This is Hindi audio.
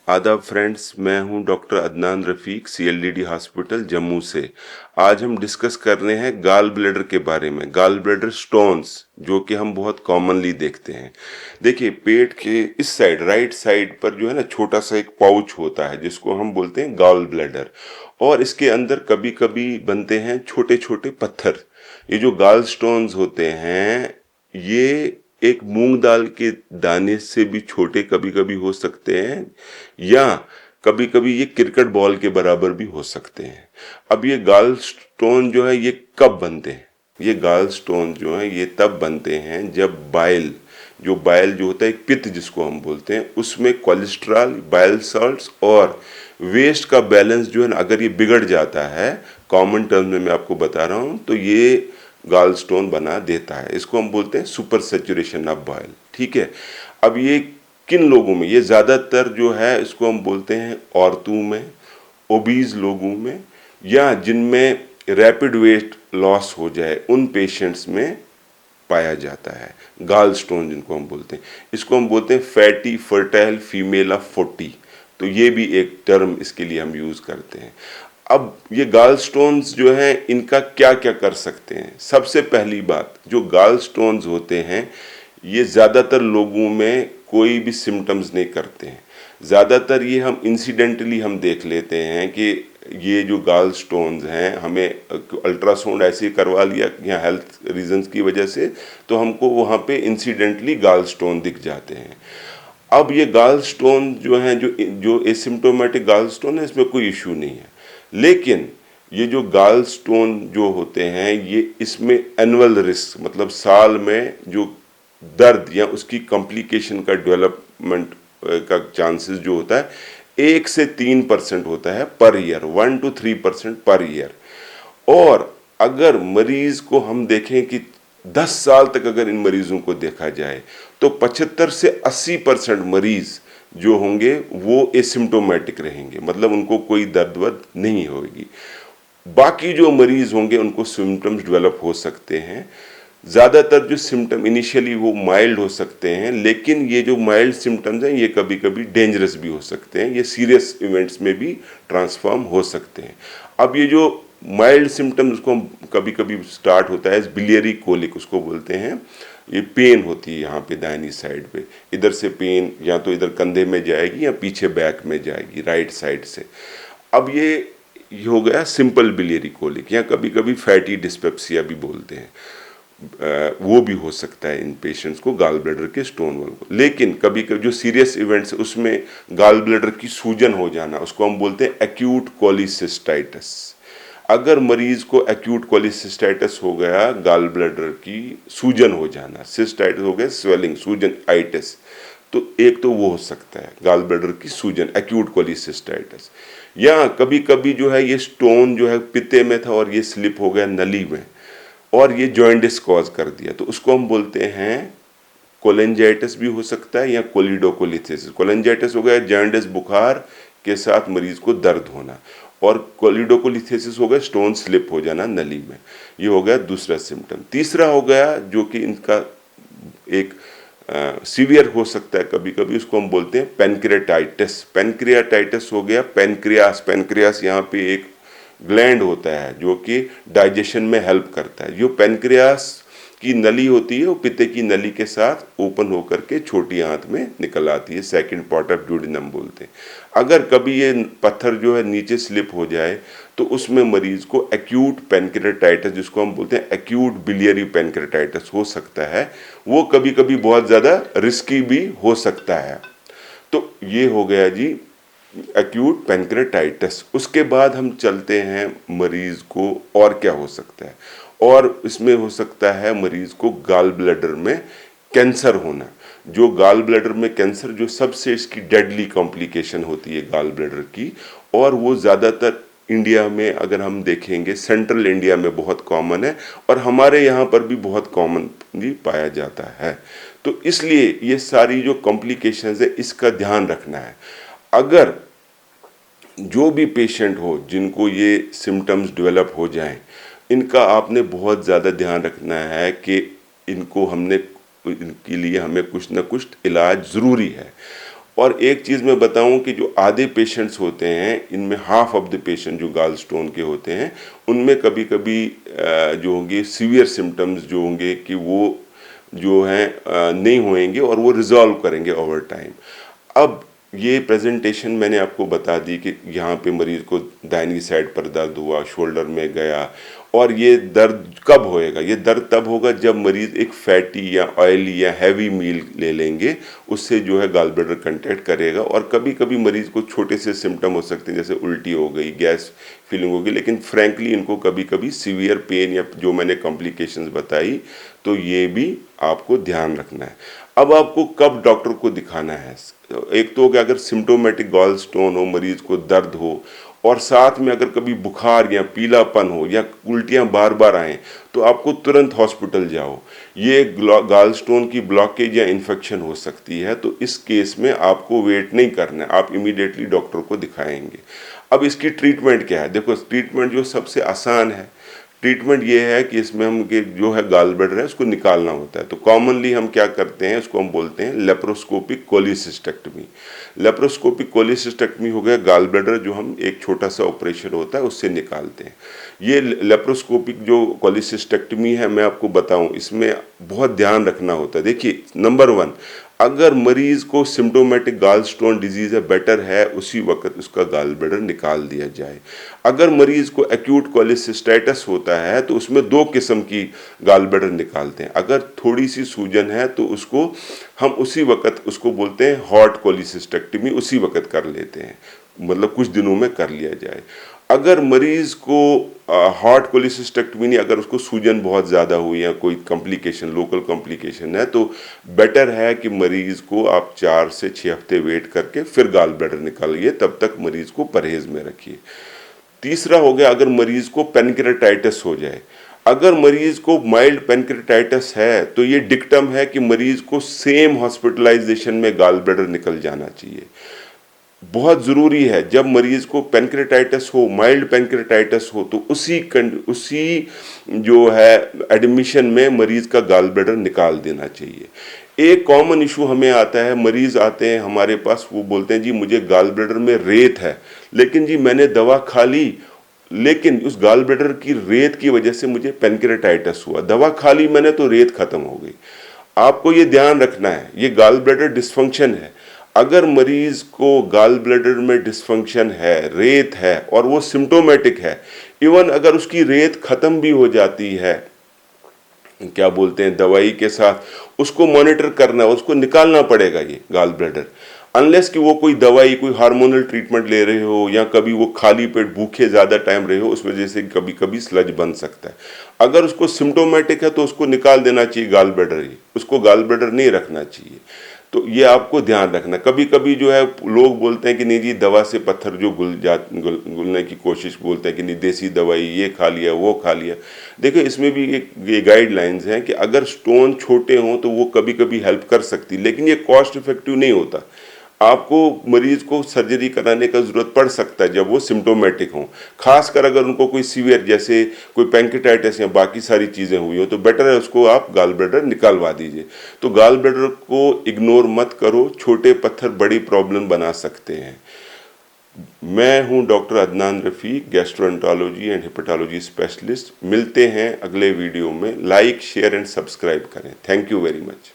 आदाब फ्रेंड्स, मैं हूं डॉक्टर अदनान रफ़ीक, सीएलडीडी हॉस्पिटल जम्मू से। आज हम डिस्कस कर रहे हैं गाल ब्लैडर के बारे में, गाल ब्लैडर स्टोन्स, जो कि हम बहुत कॉमनली देखते हैं। देखिए, पेट के इस साइड, राइट साइड पर जो है ना, छोटा सा एक पाउच होता है जिसको हम बोलते हैं गाल ब्लैडर, और इसके अंदर कभी कभी बनते हैं छोटे छोटे पत्थर। ये जो गाल स्टोन्स होते हैं, ये एक मूंग दाल के दाने से भी छोटे कभी कभी हो सकते हैं, या कभी कभी ये क्रिकेट बॉल के बराबर भी हो सकते हैं। अब ये गाल स्टोन जो है, ये कब बनते हैं? ये गाल स्टोन जो है, ये तब बनते हैं जब बाइल जो होता है, एक पित्त जिसको हम बोलते हैं, उसमें कोलेस्ट्रॉल, बाइल सॉल्ट्स और वेस्ट का बैलेंस जो है ना, अगर ये बिगड़ जाता है, कॉमन टर्म में मैं आपको बता रहा हूँ, तो ये गाल स्टोन बना देता है। इसको हम बोलते हैं सुपर सैचुरेशन ऑफ बाइल। ठीक है। अब ये किन लोगों में? ये ज़्यादातर जो है, इसको हम बोलते हैं औरतों में, ओबीज लोगों में, या जिनमें रैपिड वेट लॉस हो जाए, उन पेशेंट्स में पाया जाता है गाल स्टोन, जिनको हम बोलते हैं। इसको हम बोलते हैं फैटी फर्टाइल फीमेल ऑफ 40। तो ये भी एक टर्म इसके लिए हम यूज़ करते हैं। अब ये गाल स्टोन्स जो हैं, इनका क्या क्या कर सकते हैं? सबसे पहली बात, जो गाल स्टोन्स होते हैं, ये ज़्यादातर लोगों में कोई भी सिम्टम्स नहीं करते हैं। ज़्यादातर ये हम इंसिडेंटली हम देख लेते हैं कि ये जो गाल स्टोन्स हैं, हमें अल्ट्रासाउंड ऐसे ही करवा लिया या हेल्थ रीजंस की वजह से, तो हमको वहाँ पे इंसिडेंटली गाल स्टोन दिख जाते हैं। अब ये गाल स्टोन जो हैं, जो एसिम्प्टोमेटिक गाल स्टोन है, इसमें कोई इशू नहीं है। लेकिन ये जो गाल स्टोन जो होते हैं, ये इसमें एनुअल रिस्क, मतलब साल में जो दर्द या उसकी कॉम्प्लिकेशन का डेवलपमेंट का चांसेस जो होता है, 1 से 3% होता है per year, 1 to 3% per year. और अगर मरीज को हम देखें कि 10 साल तक अगर इन मरीजों को देखा जाए, तो 75 से 80% मरीज जो होंगे वो एसिम्प्टोमेटिक रहेंगे, मतलब उनको कोई दर्द वर्द नहीं होगी। बाकी जो मरीज होंगे उनको सिम्टम्स डेवलप हो सकते हैं। ज़्यादातर जो सिम्टम इनिशियली वो माइल्ड हो सकते हैं, लेकिन ये जो माइल्ड सिम्टम्स हैं, ये कभी कभी डेंजरस भी हो सकते हैं, ये सीरियस इवेंट्स में भी ट्रांसफॉर्म हो सकते हैं। अब ये जो माइल्ड सिम्टम्स, उसको कभी कभी स्टार्ट होता है बिलियरी कोलिक, उसको बोलते हैं। ये पेन होती है यहाँ पे दाहिनी साइड पे, इधर से पेन या तो इधर कंधे में जाएगी या पीछे बैक में जाएगी, राइट साइड से। अब ये हो गया सिंपल बिलियरी कोलिक, या कभी कभी फैटी डिस्पेप्सिया भी बोलते हैं। वो भी हो सकता है इन पेशेंट्स को, गाल ब्लैडर के स्टोन वालों को। लेकिन कभी कभी जो सीरियस इवेंट्स, उसमें गाल ब्लैडर की सूजन हो जाना, उसको हम बोलते हैं एक्यूट कोलिसिस्टाइटिस। अगर मरीज को एक्यूट कोलिसिस्टाइटिस हो गया, गाल ब्लैडर की सूजन हो जाना, सिस्टाइटिस हो गया स्वेलिंग, सूजन आइटिस, तो एक तो वो हो सकता है गाल ब्लैडर की सूजन, एक्यूट कोलिसिस्टाइटिस। या कभी कभी जो है, ये स्टोन जो है पित्ते में था और ये स्लिप हो गया नली में, और ये जॉइंटिस कॉज कर दिया, तो उसको हम बोलते हैं कोलेंजाइटिस भी हो सकता है, या कोलिडोकोलिथिसिस। कोलेंजाइटिस हो गया जॉइंटिस, बुखार के साथ मरीज को दर्द होना, और कोलिडोकोलिथिसिस हो गया स्टोन स्लिप हो जाना नली में। ये हो गया दूसरा सिम्टम। तीसरा हो गया, जो कि इनका एक सीवियर हो सकता है कभी कभी, उसको हम बोलते हैं पेनक्रियाटाइटिस। पेनक्रियाटाइटिस हो गया, पेनक्रियास यहाँ पे एक ग्लैंड होता है जो कि डाइजेशन में हेल्प करता है। जो पेनक्रियास की नली होती है, वो पित्ते की नली के साथ ओपन होकर के छोटी आंत में निकल आती है, सेकंड पार्ट ऑफ ड्यूडेनम बोलते हैं। अगर कभी ये पत्थर जो है नीचे स्लिप हो जाए, तो उसमें मरीज को एक्यूट पेनक्रियाटाइटिस, जिसको हम बोलते हैं एक्यूट बिलियरी पेनक्रियाटाइटिस, हो सकता है। वो कभी कभी बहुत ज़्यादा रिस्की भी हो सकता है। तो ये हो गया जी एक्यूट पेनक्रियाटाइटिस। उसके बाद हम चलते हैं मरीज को और क्या हो सकता है, और इसमें हो सकता है मरीज को गाल ब्लैडर में कैंसर होना। जो गाल ब्लैडर में कैंसर, जो सबसे इसकी डेडली कॉम्प्लिकेशन होती है गाल ब्लैडर की, और वो ज़्यादातर इंडिया में अगर हम देखेंगे, सेंट्रल इंडिया में बहुत कॉमन है, और हमारे यहाँ पर भी बहुत कॉमनली पाया जाता है। तो इसलिए ये सारी जो कॉम्प्लिकेशंस है, इसका ध्यान रखना है। अगर जो भी पेशेंट हो जिनको ये सिम्टम्स डेवलप हो जाएं, इनका आपने बहुत ज़्यादा ध्यान रखना है कि इनके लिए हमें कुछ ना कुछ इलाज ज़रूरी है। और एक चीज़ मैं बताऊं कि जो आधे पेशेंट्स होते हैं, इनमें हाफ ऑफ द पेशेंट जो गाल स्टोन के होते हैं, उनमें कभी कभी जो होंगे सीवियर सिम्टम्स जो होंगे कि वो जो हैं नहीं होंगे और वो रिजॉल्व करेंगे ओवर टाइम। अब ये प्रेजेंटेशन मैंने आपको बता दी कि यहाँ पे मरीज़ को दाहिनी साइड पर दर्द हुआ, शोल्डर में गया, और ये दर्द कब होएगा? ये दर्द तब होगा जब मरीज़ एक फैटी या ऑयली या हैवी मील ले लेंगे, उससे जो है गाल ब्लैडर कंट्रैक्ट करेगा। और कभी कभी मरीज़ को छोटे से सिम्टम हो सकते हैं, जैसे उल्टी हो गई, गैस फीलिंग होगी, लेकिन फ्रैंकली इनको कभी कभी सीवियर पेन या जो मैंने कॉम्प्लिकेशंस बताई, तो ये भी आपको ध्यान रखना है। अब आपको कब डॉक्टर को दिखाना है? एक तो अगर सिम्टोमेटिक गॉल स्टोन हो, मरीज को दर्द हो, और साथ में अगर कभी बुखार या पीलापन हो या उल्टियाँ बार बार आएँ, तो आपको तुरंत हॉस्पिटल जाओ। ये गाल स्टोन की ब्लॉकेज या इन्फेक्शन हो सकती है, तो इस केस में आपको वेट नहीं करना है, आप इमीडिएटली डॉक्टर को दिखाएंगे। अब इसकी ट्रीटमेंट क्या है? देखो, ट्रीटमेंट जो सबसे आसान है, ट्रीटमेंट ये है कि इसमें हम के जो है गाल ब्लैडर है उसको निकालना होता है। तो कॉमनली हम क्या करते हैं, उसको हम बोलते हैं लेप्रोस्कोपिक कोलिसिस्टेक्टमी। लेप्रोस्कोपिक कोलिसिस्टेक्टमी हो गया गाल ब्लैडर, जो हम एक छोटा सा ऑपरेशन होता है उससे निकालते हैं। ये लेप्रोस्कोपिक जो कोलिसिस्टेक्टमी है, मैं आपको बताऊं, इसमें बहुत ध्यान रखना होता है। देखिए, नंबर 1, अगर मरीज को सिम्टोमेटिक गाल स्टोन डिजीज है, बेटर है उसी वक्त उसका गाल ब्लैडर निकाल दिया जाए। अगर मरीज को एक्यूट कोलिसिस्टाइटिस होता है, तो उसमें 2 किस्म की गाल ब्लैडर निकालते हैं। अगर थोड़ी सी सूजन है तो उसको हम उसी वक्त, उसको बोलते हैं हॉट कोलिसिस्टेक्टमी, उसी वक्त कर लेते हैं, मतलब कुछ दिनों में कर लिया जाए। अगर मरीज को हॉट कोलिसिस्टेक्टमी नहीं, अगर उसको सूजन बहुत ज़्यादा हुई या कोई कॉम्प्लिकेशन, लोकल कॉम्प्लिकेशन है, तो बेटर है कि मरीज़ को आप 4 से 6 हफ्ते वेट करके फिर गाल ब्लैडर निकालिए, तब तक मरीज़ को परहेज़ में रखिए। तीसरा हो गया, अगर मरीज़ को पेनक्रेटाइटिस हो जाए। अगर मरीज़ को माइल्ड पेनक्रेटाइटिस है, तो ये डिक्टम है कि मरीज़ को सेम हॉस्पिटलाइजेशन में गाल ब्लैडर निकल जाना चाहिए। बहुत ज़रूरी है, जब मरीज़ को पेनक्रेटाइटिस हो, माइल्ड पेनक्रेटाइटिस हो, तो उसी जो है एडमिशन में मरीज़ का गाल ब्लैडर निकाल देना चाहिए। एक कॉमन इशू हमें आता है, मरीज़ आते हैं हमारे पास, वो बोलते हैं जी मुझे गाल ब्लैडर में रेत है, लेकिन जी मैंने दवा खा ली, लेकिन उस गाल ब्लैडर की रेत की वजह से मुझे पेनक्रेटाइटिस हुआ। दवा खा ली मैंने तो रेत खत्म हो गई। आपको ये ध्यान रखना है, ये गाल ब्लैडर डिस्फंक्शन है। अगर मरीज को गाल ब्लैडर में डिस्फंक्शन है, रेत है, और वो सिम्टोमेटिक है, इवन अगर उसकी रेत खत्म भी हो जाती है, क्या बोलते हैं, दवाई के साथ, उसको मॉनिटर करना, उसको निकालना पड़ेगा ये गाल ब्लैडर, अनलेस कि वो कोई दवाई, कोई हार्मोनल ट्रीटमेंट ले रहे हो, या कभी वो खाली पेट भूखे ज़्यादा टाइम रहे हो, उस वजह से कभी कभी स्लज बन सकता है। अगर उसको सिम्टोमेटिक है तो उसको निकाल देना चाहिए गाल ब्लैडर ही, उसको गाल ब्लैडर नहीं रखना चाहिए। तो ये आपको ध्यान रखना। कभी कभी जो है लोग बोलते हैं कि नहीं जी दवा से पत्थर जो घुलने की कोशिश, बोलते हैं कि नहीं देसी दवाई ये खा लिया वो खा लिया। देखो, इसमें भी एक ये गाइडलाइंस हैं कि अगर स्टोन छोटे हों तो वो कभी कभी हेल्प कर सकती, लेकिन ये कॉस्ट इफेक्टिव नहीं होता। आपको मरीज को सर्जरी कराने का ज़रूरत पड़ सकता है जब वो सिम्टोमेटिक हों, खासकर अगर उनको कोई सीवियर, जैसे कोई पेंक्रेटाइटिस या बाकी सारी चीज़ें हुई हो, तो बेटर है उसको आप गाल ब्लैडर निकालवा दीजिए। तो गाल ब्लैडर को इग्नोर मत करो, छोटे पत्थर बड़ी प्रॉब्लम बना सकते हैं। मैं हूं doctor Adnan Rafiq, gastroenterology and hepatology specialist. मिलते हैं अगले वीडियो में। लाइक, शेयर एंड सब्सक्राइब करें। Thank you very much.